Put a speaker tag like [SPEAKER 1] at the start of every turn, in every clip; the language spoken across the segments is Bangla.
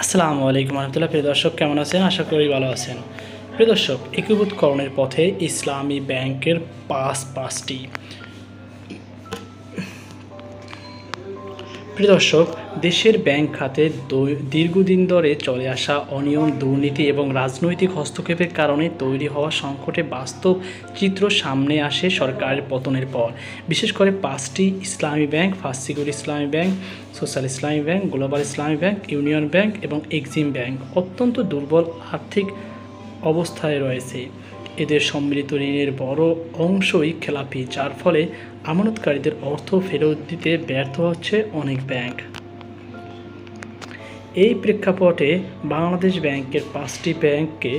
[SPEAKER 1] আসসালামু আলাইকুম রহমতুল্লাহ। প্রিয় দর্শক, কেমন আছেন? আশা করি ভালো আছেন। প্রিয় দর্শক, একীভূতকরণের পথে ইসলামী ব্যাংকের পাঁচটি। প্রিয় দর্শক, দেশের ব্যাংক খাতে দীর্ঘদিন ধরে চলে আসা অনিয়ম, দুর্নীতি এবং রাজনৈতিক হস্তক্ষেপের কারণে তৈরি হওয়া সংকটে বাস্তব চিত্র সামনে আসে সরকারের পতনের পর। বিশেষ করে পাঁচটি ইসলামী ব্যাংক, ফার্স্ট সিকিউরিটি ইসলামী ব্যাংক, সোশ্যাল ইসলামী ব্যাংক, গ্লোবাল ইসলামী ব্যাংক, ইউনিয়ন ব্যাংক এবং এক্সিম ব্যাংক অত্যন্ত দুর্বল আর্থিক অবস্থায় রয়েছে। এদের সম্মিলিত ঋণের বড় অংশই খেলাপি, যার ফলে আমানতকারীদের অর্থ ফেরত দিতে ব্যর্থ হচ্ছে অনেক ব্যাংক। এই প্রেক্ষাপটে বাংলাদেশ ব্যাংকের পাঁচটি ব্যাংককে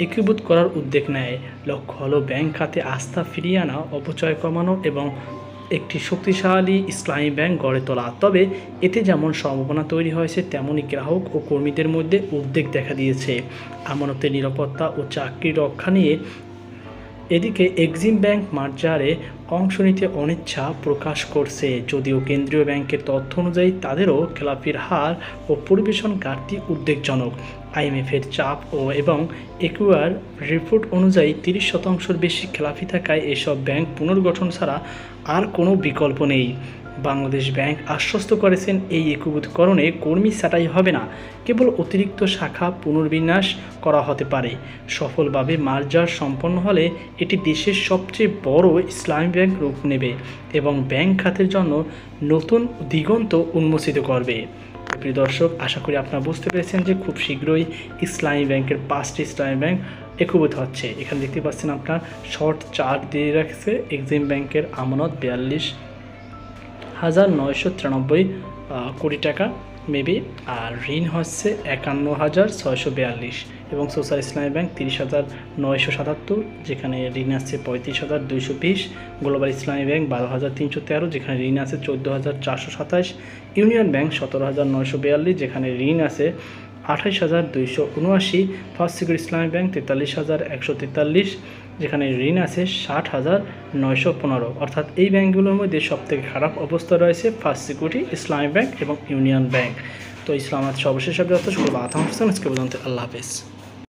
[SPEAKER 1] একীভূত করার উদ্যোগ নেয়। লক্ষ্য হলো ব্যাংক খাতে আস্থা ফিরিয়ে আনা, অপচয় কমানো এবং একটি শক্তিশালী ইসলামী ব্যাংক গড়ে তোলা। তবে এতে যেমন সম্ভাবনা তৈরি হয়েছে, তেমনই গ্রাহক ও কর্মীদের মধ্যে উদ্বেগ দেখা দিয়েছে আমানতের নিরাপত্তা ও চাকরি রক্ষা নিয়ে। এদিকে এক্সিম ব্যাংক মার্জারে অংশ নিতে অনিচ্ছা প্রকাশ করছে, যদিও কেন্দ্রীয় ব্যাংকের তথ্য অনুযায়ী তাদেরও খেলাপির হার ও পরিবেশন ঘাটতি উদ্বেগজনক। আইএমএফের চাপ এবং একুয়ার রিপোর্ট অনুযায়ী 30% বেশি খেলাপি থাকায় এসব ব্যাংক পুনর্গঠন ছাড়া আর কোনো বিকল্প নেই। বাংলাদেশ ব্যাংক আশ্বস্ত করেছেন, এই একীভূতকরণে কর্মী ছাঁটাই হবে না, কেবল অতিরিক্ত শাখা পুনর্বিন্যাস করা হতে পারে। সফলভাবে মার্জার সম্পন্ন হলে এটি দেশের সবচেয়ে বড় ইসলামী ব্যাংক রূপ নেবে এবং ব্যাংক খাতের জন্য নতুন দিগন্ত উন্মোচিত করবে। প্রিয় দর্শক, আশা করি আপনারা বুঝতে পেরেছেন যে খুব শীঘ্রই ইসলামী ব্যাংকের পাঁচটি ইসলামী ব্যাংক একীভূত হচ্ছে। এখানে দেখতে পাচ্ছেন আপনার শর্ট চার্ট দিয়ে রাখছে। এক্সিম ব্যাংকের আমানত 42,993 কোটি টাকা মেবি, আর ঋণ হচ্ছে 51,642, এবং সোশ্যাল ইসলামী ব্যাংক 30,977, যেখানে ঋণ আছে 35,220, গ্লোবাল ইসলামী ব্যাংক 12,313, যেখানে ঋণ আছে 14,427, ইউনিয়ন ব্যাংক 17,942, যেখানে ঋণ আছে 28,279, ফার্স্ট সিকিউরিটি ইসলামী ব্যাংক 43,143, যেখানে ঋণ আছে 60,915। অর্থাৎ এই ব্যাংকগুলোর মধ্যে সবথেকে খারাপ অবস্থা রয়েছে ফার্স্ট সিকিউরিটি ইসলামী ব্যাংক এবং ইউনিয়ন ব্যাংক। তো ইসলামাবাদ সর্বশেষ আপডেট সকল আল্লাহ হাফেজ।